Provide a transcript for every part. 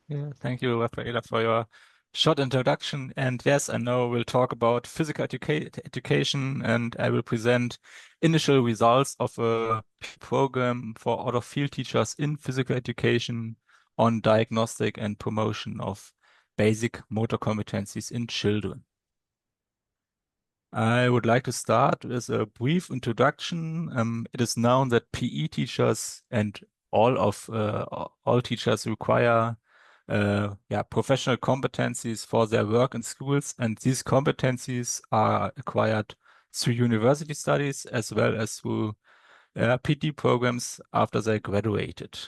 Yeah, thank you, Rafaela, for your short introduction. And yes, I know we'll talk about physical education, and I will present initial results of a program for out-of-field teachers in physical education on diagnostic and promotion of basic motor competencies in children. I would like to start with a brief introduction. It is known that PE teachers and all teachers require professional competencies for their work in schools, and these competencies are acquired through university studies as well as through PD programs after they graduated.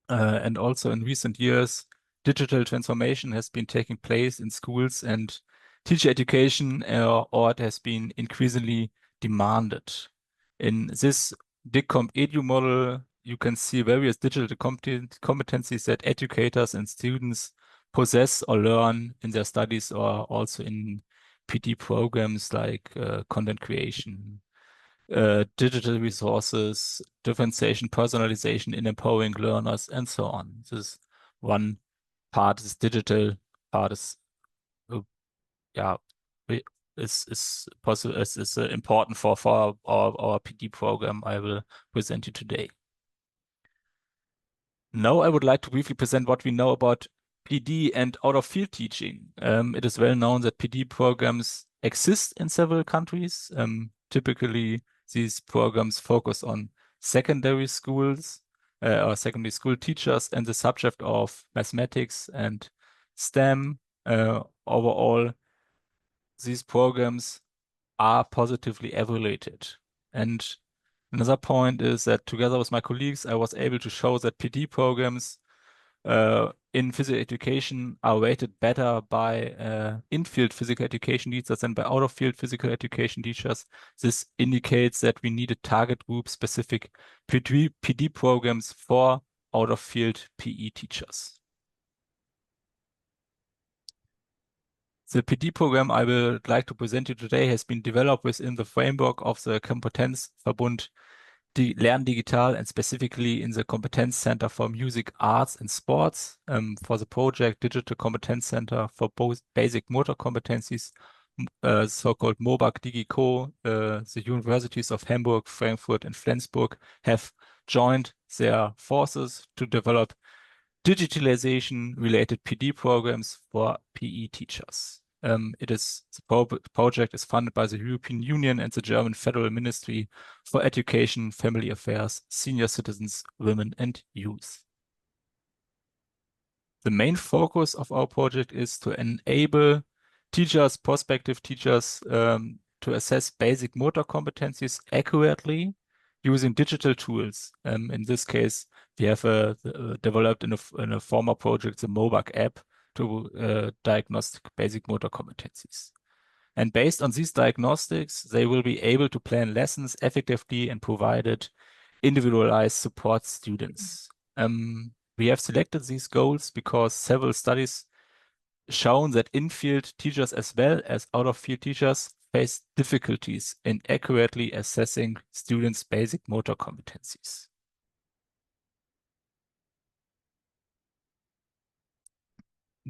And also in recent years, digital transformation has been taking place in schools, and teacher education or it has been increasingly demanded. In this DIGCOMP edu model, you can see various digital competencies that educators and students possess or learn in their studies or also in PD programs like content creation, digital resources, differentiation, personalization in empowering learners, and so on. This one part is digital, part is uh, yeah we- is possible is important for our PD program I will present you today. Now I would like to briefly present what we know about PD and out-of-field teaching. It is well known that PD programs exist in several countries. Typically, these programs focus on secondary schools or secondary school teachers and the subject of mathematics and STEM. Overall, these programs are positively evaluated. And another point is that together with my colleagues, I was able to show that PD programs in physical education are rated better by in-field physical education teachers than by out-of-field physical education teachers. This indicates that we need a target group specific PD programs for out-of-field PE teachers. The PD program I would like to present you today has been developed within the framework of the Kompetenzverbund Lernen Digital, and specifically in the Competence Center for Music, Arts and Sports for the project Digital Competence Center for both basic motor competencies, so-called MOBAC DigiCo. The universities of Hamburg, Frankfurt and Flensburg have joined their forces to develop digitalization-related PD programs for PE teachers. The project is funded by the European Union and the German Federal Ministry for Education, Family Affairs, Senior Citizens, Women and Youth. The main focus of our project is to enable teachers, prospective teachers, to assess basic motor competencies accurately using digital tools. In this case, we have developed in a former project the MOBAC app to diagnose basic motor competencies. And based on these diagnostics, they will be able to plan lessons effectively and provided individualized support students. We have selected these goals because several studies shown that in-field teachers as well as out-of-field teachers face difficulties in accurately assessing students' basic motor competencies.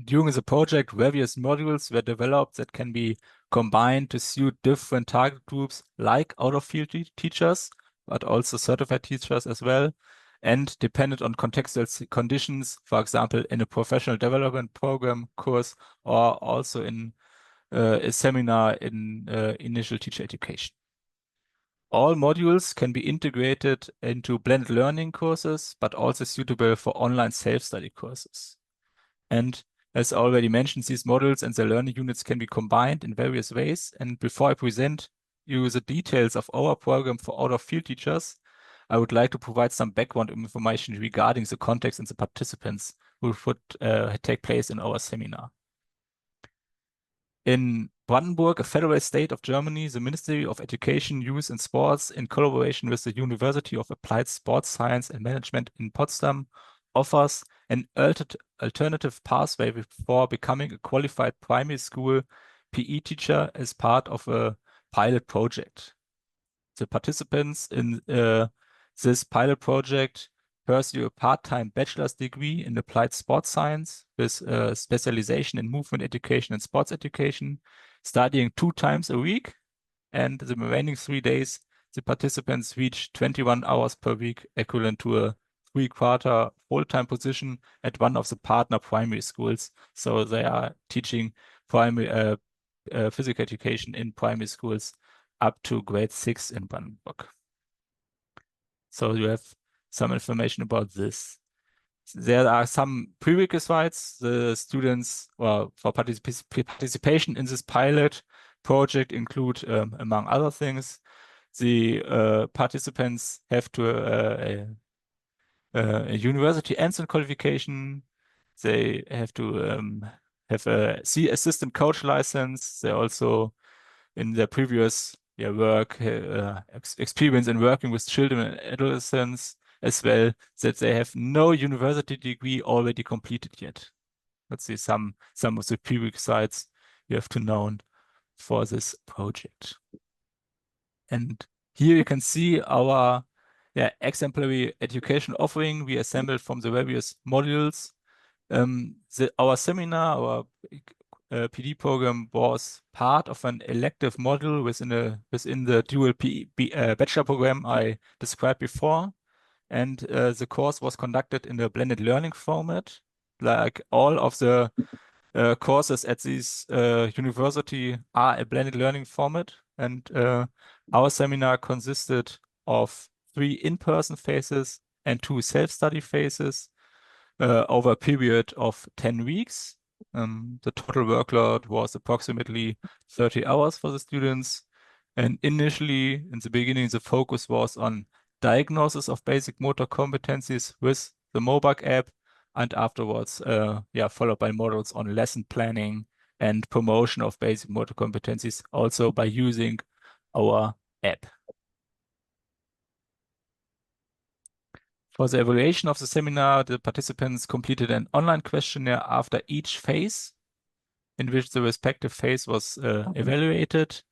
During the project, various modules were developed that can be combined to suit different target groups like out-of-field teachers, but also certified teachers as well, and depended on contextual conditions, for example, in a professional development program course or also in a seminar in initial teacher education. All modules can be integrated into blended learning courses, but also suitable for online self-study courses. And as already mentioned, these modules and the learning units can be combined in various ways. And before I present you the details of our program for out-of-field teachers, I would like to provide some background information regarding the context and the participants who would take place in our seminar. In Brandenburg, a federal state of Germany, the Ministry of Education, Youth and Sports, in collaboration with the University of Applied Sports Science and Management in Potsdam, offers an alternative pathway for becoming a qualified primary school PE teacher as part of a pilot project. The participants in this pilot project pursue a part-time bachelor's degree in applied sports science with specialization in movement education and sports education, studying 2 times a week. And the remaining 3 days, the participants reach 21 hours per week, equivalent to a 3/4 full-time position at one of the partner primary schools. So they are teaching primary physical education in primary schools up to grade 6 in Brandenburg. So you have some information about this. There are some prerequisites. The students, well, for participation in this pilot project include, among other things, the participants have to a university entrance qualification. They have to have a C assistant coach license. They also, in their previous work, experience in working with children and adolescents, as well, that they have no university degree already completed yet. Let's see some of the prerequisites you have to know for this project. And here you can see our exemplary education offering we assembled from the various modules. Our seminar, our PD program was part of an elective module within the dual bachelor program I described before. And the course was conducted in a blended learning format. Like all of the courses at this university are a blended learning format. And our seminar consisted of 3 in-person phases and 2 self-study phases over a period of 10 weeks. The total workload was approximately 30 hours for the students. And initially, in the beginning, the focus was on diagnosis of basic motor competencies with the mobile app, and afterwards, followed by modules on lesson planning and promotion of basic motor competencies, also by using our app. For the evaluation of the seminar, the participants completed an online questionnaire after each phase, in which the respective phase was evaluated.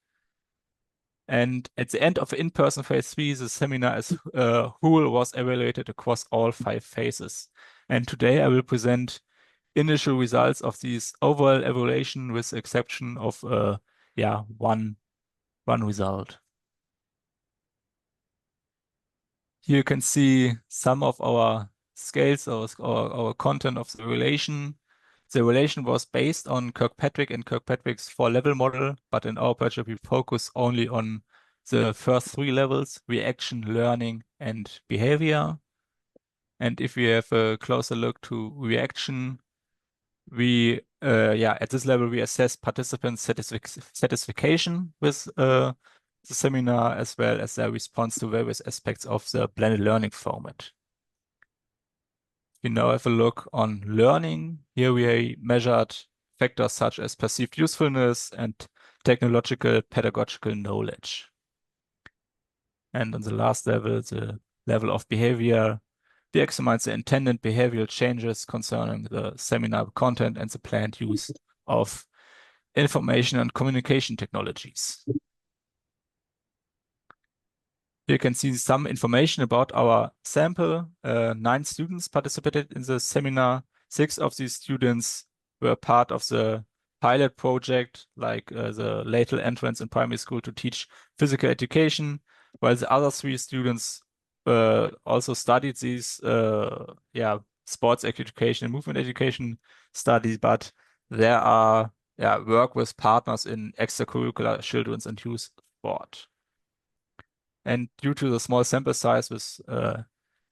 And at the end of the in-person phase 3, the seminar as whole was evaluated across all 5 phases. And today I will present initial results of these overall evaluation, with the exception of one result. Here you can see some of our scales or our content of the relation. The relation was based on Kirkpatrick and Kirkpatrick's 4-level model, but in our project we focus only on the first 3 levels: reaction, learning, and behavior. And if we have a closer look to reaction, we at this level we assess participants' satisfaction with the seminar, as well as their response to various aspects of the blended learning format. We now have a look on learning. Here we measured factors such as perceived usefulness and technological pedagogical knowledge. And on the last level, the level of behavior, we examined the intended behavioral changes concerning the seminar content and the planned use of information and communication technologies. You can see some information about our sample. 9 students participated in the seminar. 6 of these students were part of the pilot project, like the lateral entrance in primary school to teach physical education, while the other 3 students also studied these sports education and movement education studies, but there are work with partners in extracurricular children's and youth sport. And due to the small sample size with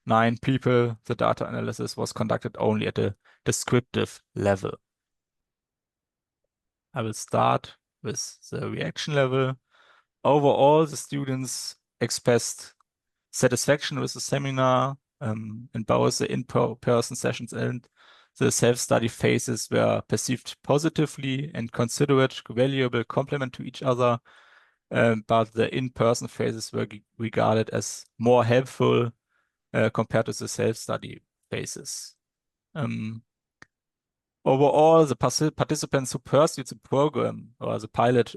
9 people, the data analysis was conducted only at a descriptive level. I will start with the reaction level. Overall, the students expressed satisfaction with the seminar in both the in-person sessions and the self-study phases were perceived positively and considered valuable complement to each other. But the in-person phases were regarded as more helpful compared to the self-study phases. Overall, the participants who pursued the program or the pilot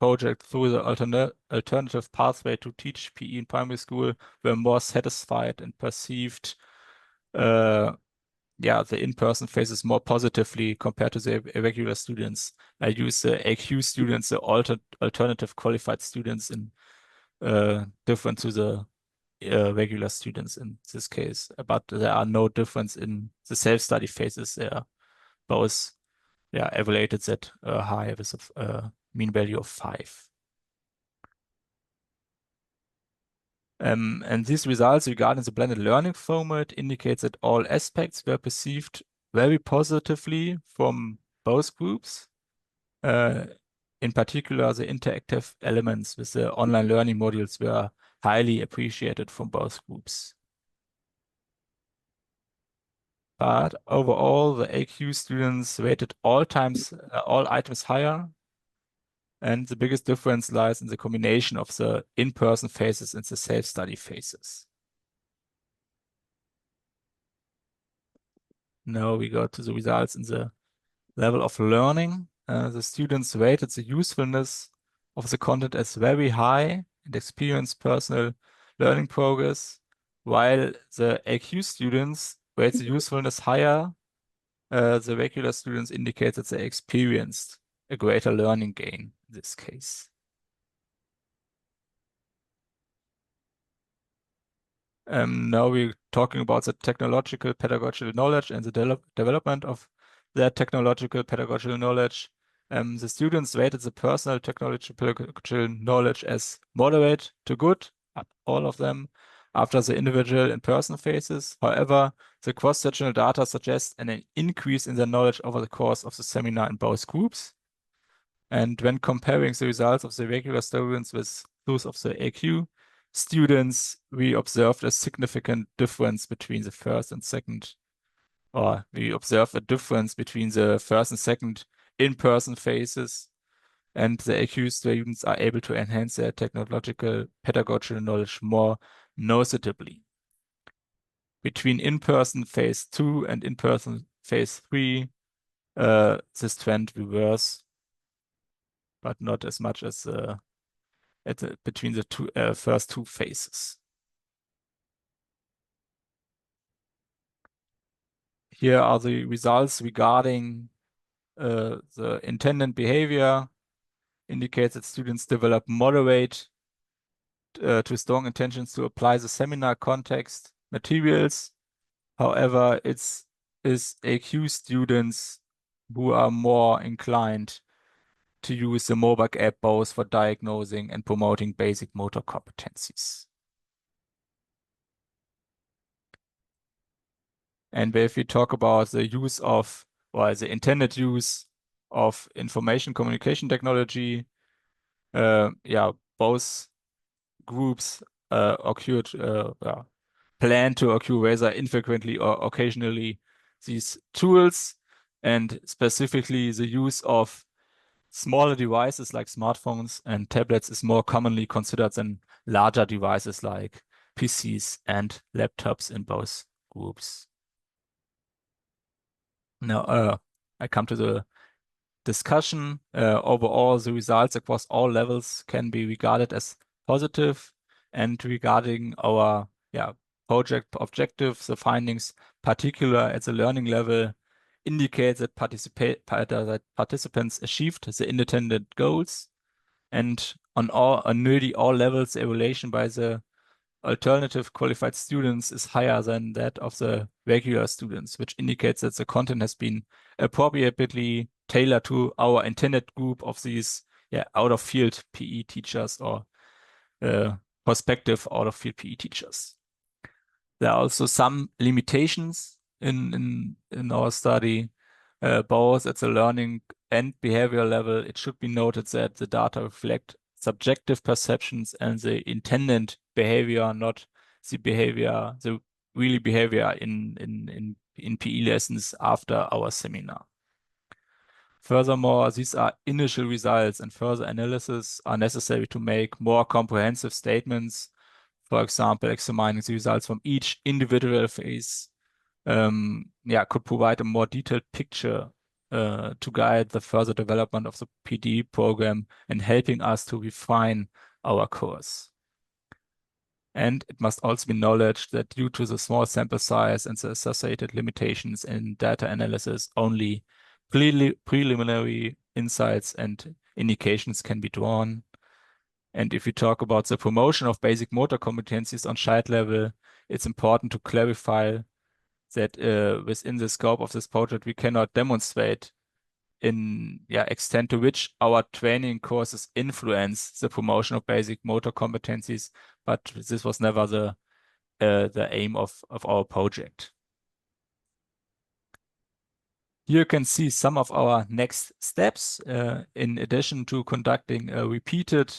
project through the alternative pathway to teach PE in primary school were more satisfied and perceived the in-person phases more positively compared to the irregular students. I use the AQ students, the alternative qualified students, in different to the regular students in this case. But there are no difference in the self-study phases. They are both evaluated at high with a mean value of 5. And these results regarding the blended learning format indicates that all aspects were perceived very positively from both groups. In particular, the interactive elements with the online learning modules were highly appreciated from both groups. But overall, the AQ students rated all items higher, and the biggest difference lies in the combination of the in-person phases and the self-study phases. Now we go to the results in the level of learning. The students rated the usefulness of the content as very high and experienced personal learning progress, while the AQ students rate the usefulness higher. The regular students indicate that they experienced a greater learning gain in this case. Now we're talking about the technological pedagogical knowledge and the development of that technological pedagogical knowledge. The students rated the personal technological pedagogical knowledge as moderate to good, all of them, after the individual in-person phases. However, the cross-sectional data suggests an increase in their knowledge over the course of the seminar in both groups. And when comparing the results of the regular students with those of the AQ students, we observed a significant difference between the first and second, or we observed a difference between the first and second in-person phases, and the AQ students are able to enhance their technological pedagogical knowledge more noticeably. Between in-person phase 2 and in-person phase 3, this trend reverses, but not as much as between the first two phases. Here are the results regarding the intended behavior. Indicates that students develop moderate to strong intentions to apply the seminar context materials. However, it's AQ students who are more inclined to use the mobile app both for diagnosing and promoting basic motor competencies. And if we talk about the use of, or the intended use of information communication technology, both groups plan to occur rather infrequently or occasionally these tools, and specifically the use of smaller devices like smartphones and tablets is more commonly considered than larger devices like PCs and laptops in both groups. Now, I come to the discussion. Overall, the results across all levels can be regarded as positive, and regarding our project objectives, the findings, particular at the learning level, indicate that participants achieved the intended goals, and on nearly all levels, evaluation by the alternative qualified students is higher than that of the regular students, which indicates that the content has been appropriately tailored to our intended group of these out-of-field PE teachers or prospective out-of-field PE teachers. There are also some limitations in our study, both at the learning and behavior level. It should be noted that the data reflect subjective perceptions and the intended behavior, not the behavior, the really behavior in PE lessons after our seminar. Furthermore, these are initial results, and further analysis are necessary to make more comprehensive statements. For example, examining the results from each individual phase could provide a more detailed picture to guide the further development of the PD program and helping us to refine our course. And it must also be acknowledged that due to the small sample size and the associated limitations in data analysis, only preliminary insights and indications can be drawn. And if we talk about the promotion of basic motor competencies on child level, it's important to clarify that within the scope of this project, we cannot demonstrate in extent to which our training courses influence the promotion of basic motor competencies, but this was never the aim of our project. Here you can see some of our next steps. In addition to conducting a repeated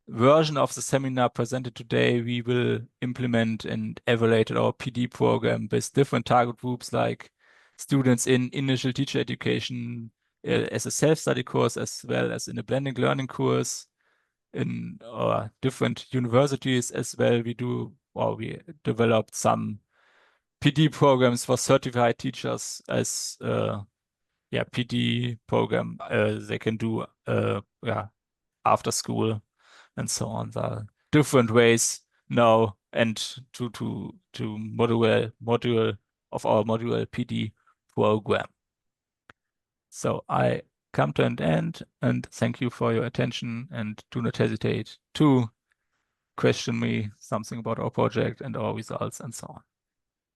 version of the seminar presented today, we will implement and evaluate our PD program with different target groups like students in initial teacher education as a self-study course, as well as in a blended learning course in different universities as well. We developed some PD programs for certified teachers as PD program they can do after school and so on. There are different ways now and to module of our module PD program. So I come to an end and thank you for your attention, and do not hesitate to question me something about our project and our results and so on.